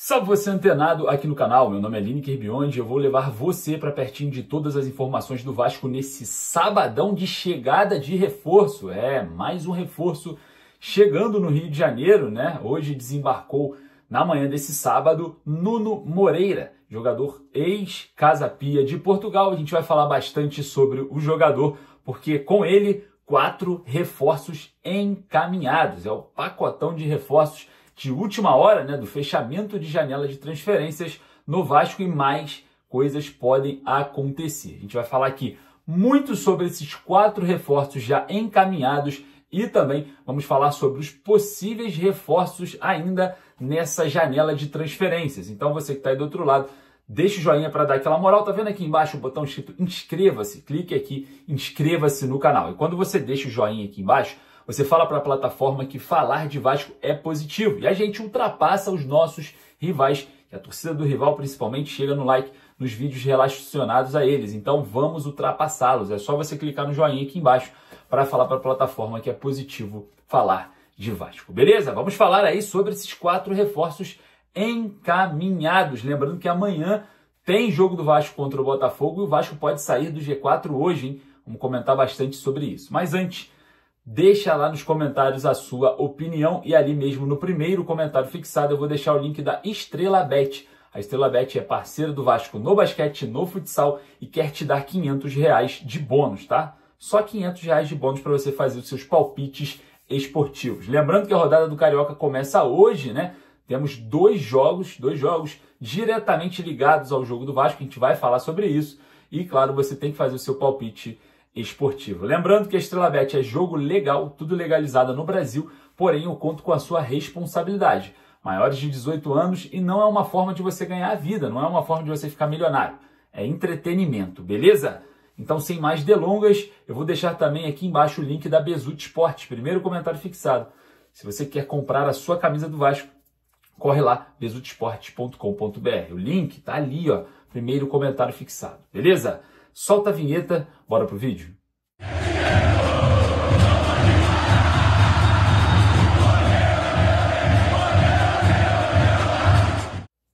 Salve você antenado aqui no canal, meu nome é Lineker Biondi, eu vou levar você para pertinho de todas as informações do Vasco nesse sabadão de chegada de reforço. Mais um reforço chegando no Rio de Janeiro, né? Hoje desembarcou na manhã desse sábado Nuno Moreira, jogador ex-Casa Pia de Portugal. A gente vai falar bastante sobre o jogador, porque com ele 4 reforços encaminhados. É o pacotão de reforços de última hora, né, do fechamento de janela de transferências no Vasco, e mais coisas podem acontecer. A gente vai falar aqui muito sobre esses 4 reforços já encaminhados e também vamos falar sobre os possíveis reforços ainda nessa janela de transferências. Então você que está aí do outro lado, deixa o joinha para dar aquela moral. Tá vendo aqui embaixo o botão escrito inscreva-se? Clique aqui, inscreva-se no canal. E quando você deixa o joinha aqui embaixo, você fala para a plataforma que falar de Vasco é positivo. E a gente ultrapassa os nossos rivais, que a torcida do rival principalmente chega no like nos vídeos relacionados a eles. Então vamos ultrapassá-los. É só você clicar no joinha aqui embaixo para falar para a plataforma que é positivo falar de Vasco. Beleza? Vamos falar aí sobre esses 4 reforços encaminhados. Lembrando que amanhã tem jogo do Vasco contra o Botafogo e o Vasco pode sair do G4 hoje, hein? Vamos comentar bastante sobre isso. Mas antes, deixa lá nos comentários a sua opinião e ali mesmo no primeiro comentário fixado eu vou deixar o link da Estrela Bet. A Estrela Bet é parceira do Vasco no basquete, no futsal e quer te dar R$500 de bônus, tá? Só R$500 de bônus para você fazer os seus palpites esportivos. Lembrando que a rodada do Carioca começa hoje, né? Temos dois jogos diretamente ligados ao jogo do Vasco, a gente vai falar sobre isso. E claro, você tem que fazer o seu palpite esportivo. Lembrando que a Estrela Bet é jogo legal, tudo legalizado no Brasil, porém eu conto com a sua responsabilidade. Maiores de 18 anos e não é uma forma de você ganhar a vida, não é uma forma de você ficar milionário. É entretenimento, beleza? Então, sem mais delongas, eu vou deixar também aqui embaixo o link da Bezutti Esportes, primeiro comentário fixado. Se você quer comprar a sua camisa do Vasco, corre lá, bezutiesportes.com.br. O link tá ali, ó, primeiro comentário fixado, beleza? Solta a vinheta, bora pro vídeo.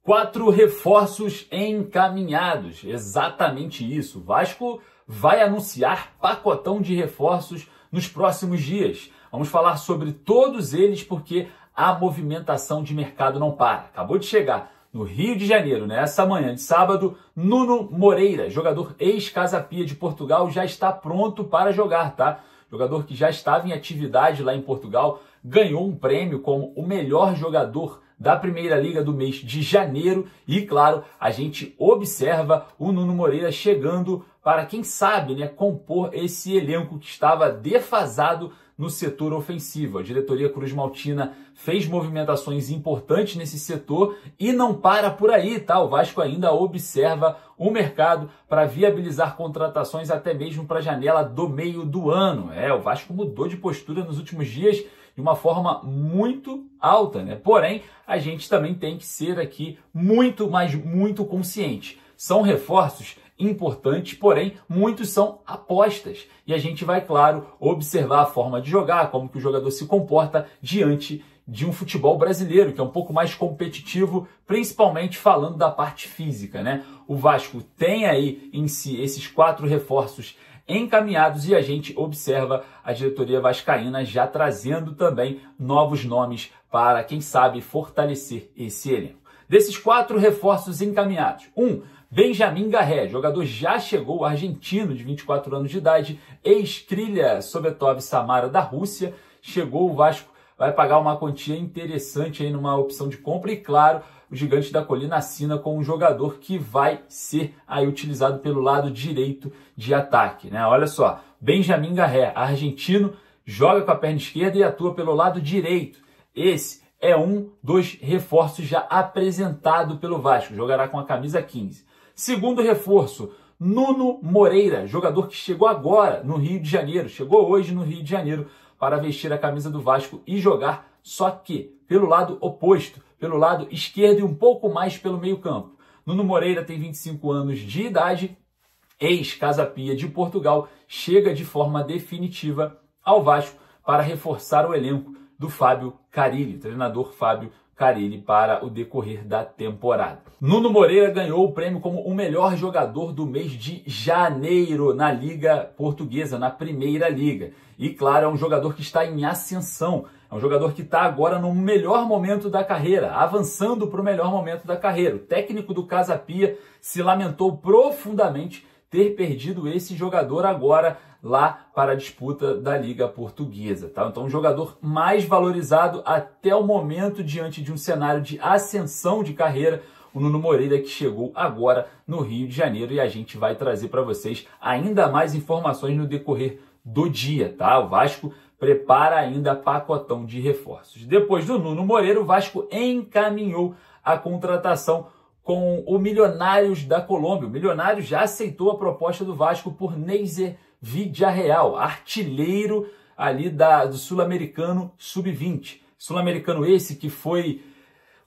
Quatro reforços encaminhados, exatamente isso. O Vasco vai anunciar pacotão de reforços nos próximos dias. Vamos falar sobre todos eles porque a movimentação de mercado não para. Acabou de chegar no Rio de Janeiro, nessa manhã de sábado, Nuno Moreira, jogador ex-Casa Pia de Portugal, já está pronto para jogar, tá? Jogador que já estava em atividade lá em Portugal, ganhou um prêmio como o melhor jogador da Primeira Liga do mês de janeiro e, claro, a gente observa o Nuno Moreira chegando para, quem sabe, né, compor esse elenco que estava defasado no setor ofensivo. A diretoria Cruz Maltina fez movimentações importantes nesse setor e não para por aí, tá? O Vasco ainda observa o mercado para viabilizar contratações até mesmo para a janela do meio do ano. O Vasco mudou de postura nos últimos dias de uma forma muito alta, né? Porém, a gente também tem que ser aqui muito, mas muito consciente. São reforços importantes, porém, muitos são apostas. E a gente vai, claro, observar a forma de jogar, como que o jogador se comporta diante de um futebol brasileiro, que é um pouco mais competitivo, principalmente falando da parte física, né? O Vasco tem aí em si esses 4 reforços encaminhados e a gente observa a diretoria vascaína já trazendo também novos nomes para, quem sabe, fortalecer esse elenco. Desses 4 reforços encaminhados, Benjamin Garré, jogador já chegou, argentino de 24 anos de idade, ex-Krylia Sovetov Samara da Rússia, chegou, o Vasco vai pagar uma quantia interessante aí numa opção de compra e, claro, o Gigante da Colina assina com um jogador que vai ser aí utilizado pelo lado direito de ataque, né? Olha só, Benjamin Garré, argentino, joga com a perna esquerda e atua pelo lado direito. Esse é um dos reforços já apresentado pelo Vasco, jogará com a camisa 15. Segundo reforço, Nuno Moreira, jogador que chegou agora no Rio de Janeiro, chegou hoje no Rio de Janeiro para vestir a camisa do Vasco e jogar, só que pelo lado oposto, pelo lado esquerdo e um pouco mais pelo meio campo. Nuno Moreira tem 25 anos de idade, ex-Casa Pia de Portugal, chega de forma definitiva ao Vasco para reforçar o elenco do Fábio Carille, treinador Fábio Carille para o decorrer da temporada. Nuno Moreira ganhou o prêmio como o melhor jogador do mês de janeiro na Liga Portuguesa, na Primeira Liga. E claro, é um jogador que está em ascensão, é um jogador que está agora no melhor momento da carreira, avançando para o melhor momento da carreira. O técnico do Casa Pia se lamentou profundamente ter perdido esse jogador agora lá para a disputa da Liga Portuguesa, tá? Então, um jogador mais valorizado até o momento diante de um cenário de ascensão de carreira, o Nuno Moreira, que chegou agora no Rio de Janeiro, e a gente vai trazer para vocês ainda mais informações no decorrer do dia, tá? O Vasco prepara ainda pacotão de reforços. Depois do Nuno Moreira, o Vasco encaminhou a contratação com o Milionários da Colômbia. O Milionários já aceitou a proposta do Vasco por Neiser Villarreal, artilheiro ali do Sul-Americano Sub-20. Sul-Americano esse que foi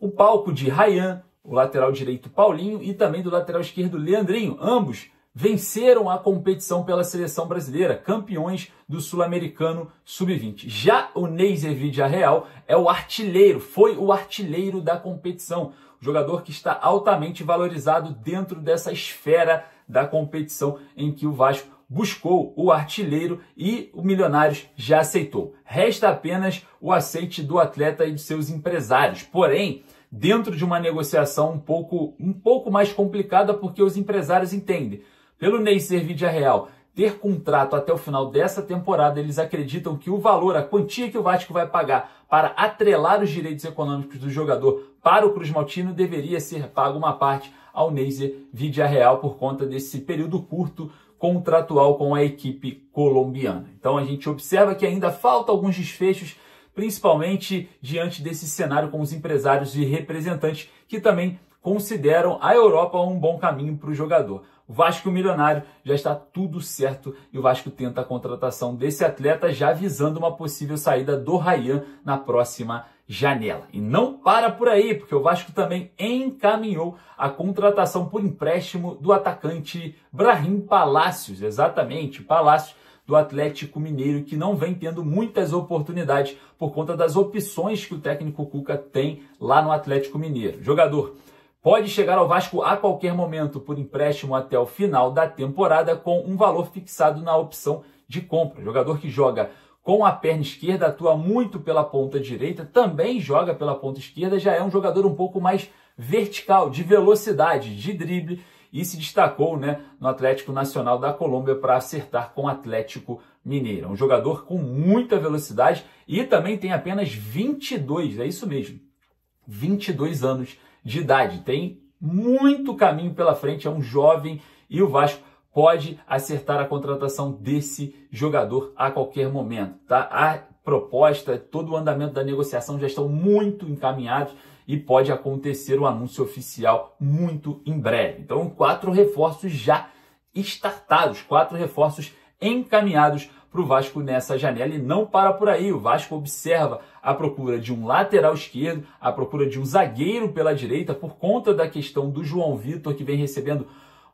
o palco de Ryan, o lateral direito Paulinho e também do lateral esquerdo Leandrinho. Ambos venceram a competição pela seleção brasileira, campeões do Sul-Americano Sub-20. Já o Neiser Villarreal é o artilheiro, foi o artilheiro da competição. Jogador que está altamente valorizado dentro dessa esfera da competição em que o Vasco buscou o artilheiro e o Milionários já aceitou. Resta apenas o aceite do atleta e de seus empresários. Porém, dentro de uma negociação um pouco mais complicada, porque os empresários entendem. Pelo Neiser Villarreal ter contrato até o final dessa temporada, eles acreditam que o valor, a quantia que o Vasco vai pagar para atrelar os direitos econômicos do jogador para o Cruz Maltino deveria ser pago uma parte ao Neiser Villarreal por conta desse período curto contratual com a equipe colombiana. Então a gente observa que ainda falta alguns desfechos, principalmente diante desse cenário com os empresários e representantes que também consideram a Europa um bom caminho para o jogador. O Vasco e o Milionário já está tudo certo e o Vasco tenta a contratação desse atleta já visando uma possível saída do Ryan na próxima janela. E não para por aí, porque o Vasco também encaminhou a contratação por empréstimo do atacante Brahim Palácios, exatamente, Palácios, do Atlético Mineiro, que não vem tendo muitas oportunidades por conta das opções que o técnico Cuca tem lá no Atlético Mineiro. Jogador pode chegar ao Vasco a qualquer momento por empréstimo até o final da temporada com um valor fixado na opção de compra. Jogador que joga com a perna esquerda, atua muito pela ponta direita, também joga pela ponta esquerda, já é um jogador um pouco mais vertical, de velocidade, de drible, e se destacou, né, no Atlético Nacional da Colômbia para acertar com o Atlético Mineiro. Um jogador com muita velocidade e também tem apenas 22, é isso mesmo, 22 anos de idade. Tem muito caminho pela frente, é um jovem e o Vasco pode acertar a contratação desse jogador a qualquer momento, tá? A proposta, todo o andamento da negociação já estão muito encaminhados e pode acontecer o anúncio oficial muito em breve. Então, 4 reforços já startados, 4 reforços encaminhados para o Vasco nessa janela e não para por aí. O Vasco observa a procura de um lateral esquerdo, a procura de um zagueiro pela direita por conta da questão do João Vitor, que vem recebendo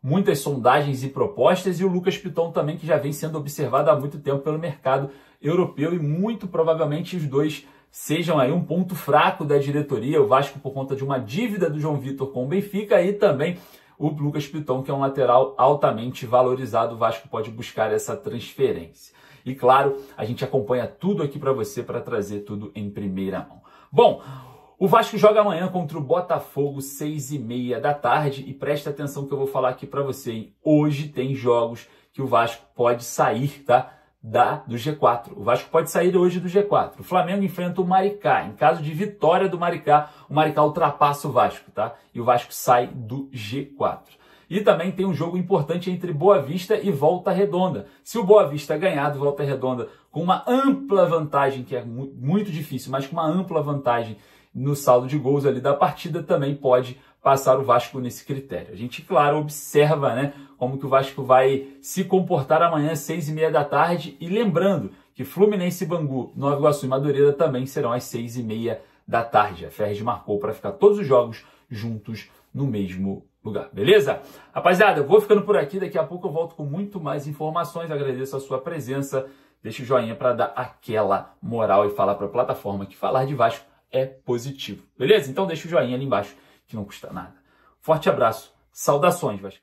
muitas sondagens e propostas, e o Lucas Piton também, que já vem sendo observado há muito tempo pelo mercado europeu, e muito provavelmente os dois sejam aí um ponto fraco da diretoria. O Vasco por conta de uma dívida do João Vitor com o Benfica e também o Lucas Piton, que é um lateral altamente valorizado. O Vasco pode buscar essa transferência. E claro, a gente acompanha tudo aqui para você para trazer tudo em primeira mão. Bom, o Vasco joga amanhã contra o Botafogo, 6h30 da tarde. E presta atenção que eu vou falar aqui para você, hein? Hoje tem jogos que o Vasco pode sair, tá? Do G4. O Vasco pode sair hoje do G4. O Flamengo enfrenta o Maricá. Em caso de vitória do Maricá, o Maricá ultrapassa o Vasco, tá? E o Vasco sai do G4. E também tem um jogo importante entre Boa Vista e Volta Redonda. Se o Boa Vista ganhar do Volta Redonda com uma ampla vantagem, que é muito difícil, mas com uma ampla vantagem no saldo de gols ali da partida, também pode passar o Vasco nesse critério. A gente, claro, observa, né, como que o Vasco vai se comportar amanhã às 6h30 da tarde. E lembrando que Fluminense, Bangu, Nova Iguaçu e Madureira também serão às 6h30 da tarde. A Ferres marcou para ficar todos os jogos juntos no mesmo lugar, beleza? Rapaziada, eu vou ficando por aqui. Daqui a pouco eu volto com muito mais informações. Agradeço a sua presença. Deixa o joinha para dar aquela moral e falar para a plataforma que falar de Vasco é positivo. Beleza? Então deixa o joinha ali embaixo, que não custa nada. Forte abraço. Saudações, Vasco.